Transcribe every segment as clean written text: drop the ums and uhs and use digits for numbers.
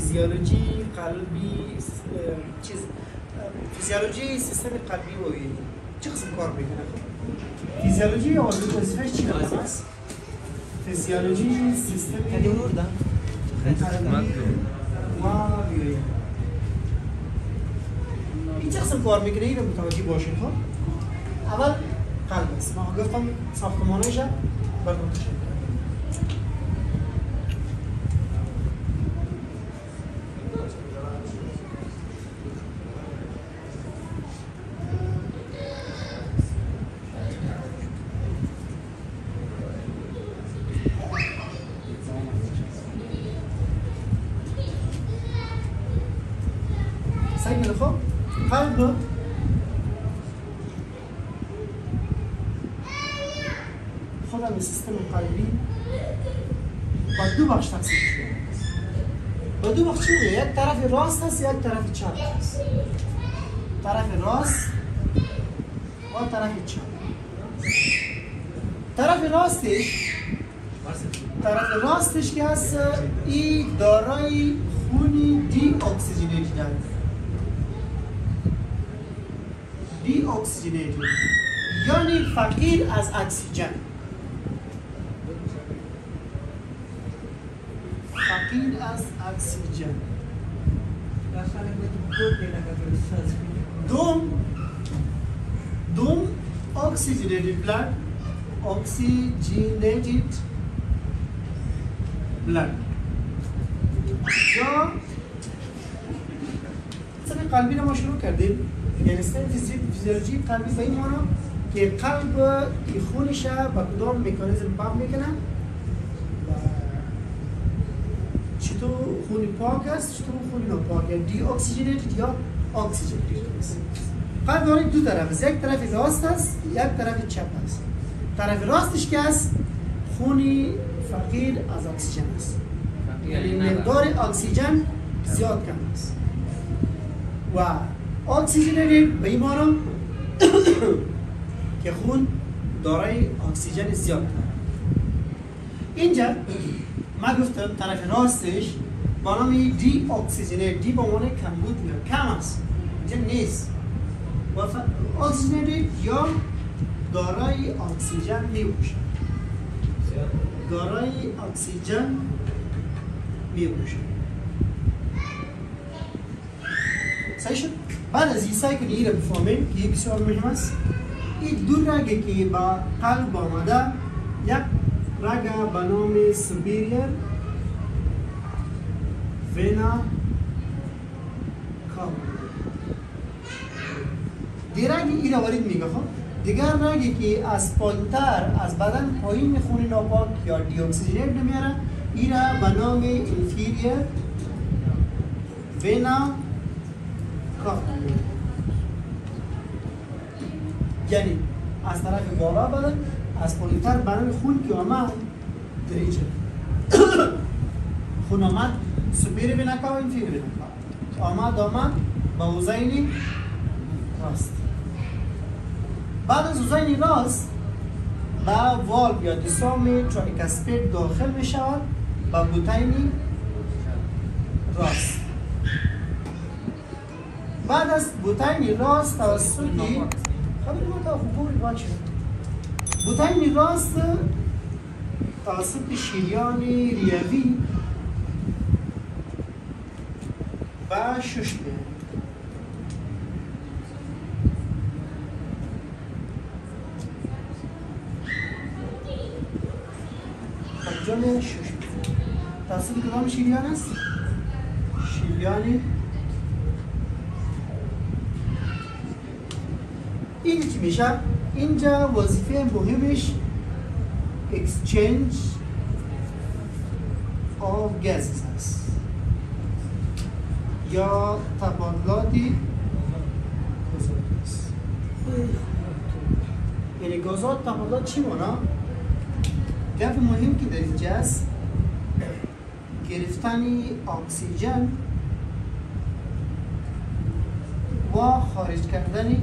فیزیولوژی قلبی چیز فیزیولوژی سیستم قلبی و چه قسم کار میکنه؟ فیزیولوژی وظیفه‌اش چی هست؟ فیزیولوژی سیستم قلبی و ویایی این چه قسم کار میکنه؟ این رو متوجه باشید خب؟ اول قلب است. ما گفتم ساختمانش براتون سعی خب قلب خودم سیستم قلبی با دو بخش تقسیم شده. با دو بخش چیه؟ یک طرف راست است، یک طرف چپ است. طرف راست و طرف چپ. طرف راستش که هست این دارای خونی دی اکسیژنیتد دی اکسیژنیتد یعنی فقیر از اکسیژن. فقیر از اکسیژن. دوم oxygenated blood یا سر قلبی رو ما شروع کردیم. یعنی فیزیولوژی قلبی به این معنی که قلب خونش با کدام مکانیزم پمپ میکنه، چطور خونی پاک است، چطور خونی ناپاک است، دی اکسیژنیتد یا اکسیژنیتد است. قلب داره دو طرف است، یک طرف راست است، یک طرف چپ است. طرف راستش که است خونی فقیر از اکسیژن است، یعنی مقدار اکسیژن زیاد کم است. و اکسیژنیتد به این معنی که خون دارای اکسیژن زیاد داره. اینجا ما گفتم طرف راستش با نام دی اکسیژنیتد، دی با معنی کمبود میاد، کم است، اینجا نیست. و اکسیژنیتد یا دارای اکسیژن میباشه، دارای اکسیژن میباشه. صحیح شد؟ بعد از این سعی کنید این رو بفهمیم که بسیار مهم است. این دو رگی که با قلب آمده، یک رگ به نام سوپیریر وینا کاوا، دیگر رگ این وارد میگه. خب دیگر رگی که از پایینتر از بدن پایین خون ناپاک یا دی اکسیژنیتد نمیاره، این را به نام انفیریر وینا کاوا، یعنی از طرف بالا بدن از پایینتر بدن خون که آمد دریجه خون آمد سوپیر وینا کاوا انفیریر وینا کاوا آمد با حوزه راست. بعد از حوزه راست با والو یا دیسام ترایکاسپید داخل می شود با بوتین راست. بعد از بوتین راست توسط بوتین راست توسط شریان ریوی و شش میاد. جمع شش توسط کدام شریان است؟ شریان این چی میشه؟ اینجا وظیفه مهمش exchange of gases است یا تبادلات گازات است. یعنی گازات تبادلات چی مانا؟ گفت مهم که در اینجا است گرفتن اکسیژن و خارج کردن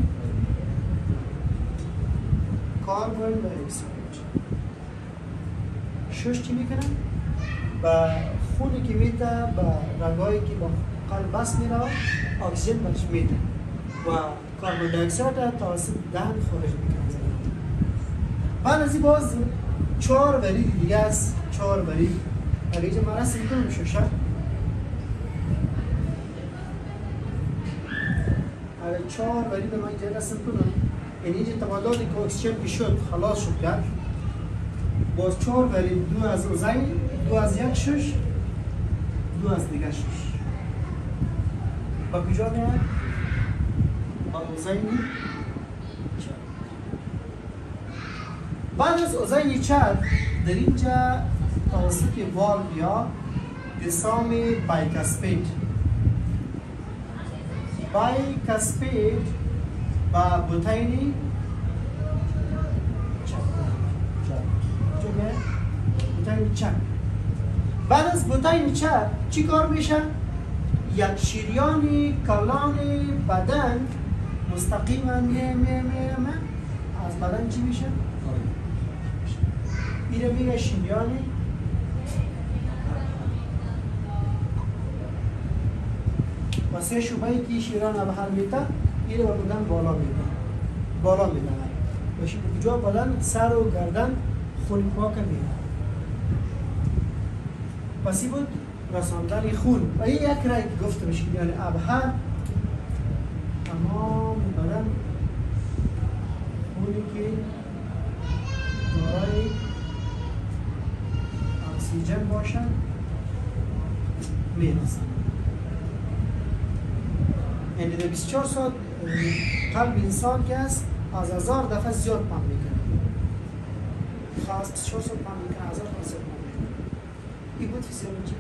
کربن دی اکساید. شش چی میکنن؟ و خونی که میده به رگایی که با قلب بس میره اکسیژن بهش میده و کاربون دی اکساید را توسط دهن خارج میکنه. بعد از این باز 4 ورید دیگه است. 4 ورید اگه اینجا من رسم کنم میشه شد اگه 4 ورید من اینجا رسم کنم یعنی اینجا تبادل که اکسیژن که شد خلاص شد کرد باز 4 ورید 2 از اوزین 2 از یک شش 2 از دیگه شش با کجا میاد؟ با اوزین چپ. بعد از اوزین چپ در اینجا توسط والو یا دسام بایکاسپید و بوتین چپ. بعد از بوتین چپ چی کار میشه؟ یک شریان کلان بدن مستقیما میه از بدن چی میشه؟ میره میره شریان و 3 شعبه‌ای که شریان به حل میده میره و بدن بالا میده و کجا بدن سر و گردن خون پاک میده. پس این بود رساندن خون و این یک رای که گفته بشه یعنی ابهر تمام بدن خونی که دارای اکسیژن باشن میرسن. یعنی در 24 ساعت قلب انسان که است از 1000 دفعه زیاد پمپ میکنه. خاص 24 ساعت پمپ میکنه 1000 دفعه زیاد پمپ میکنه. این بود فیزیولوژی.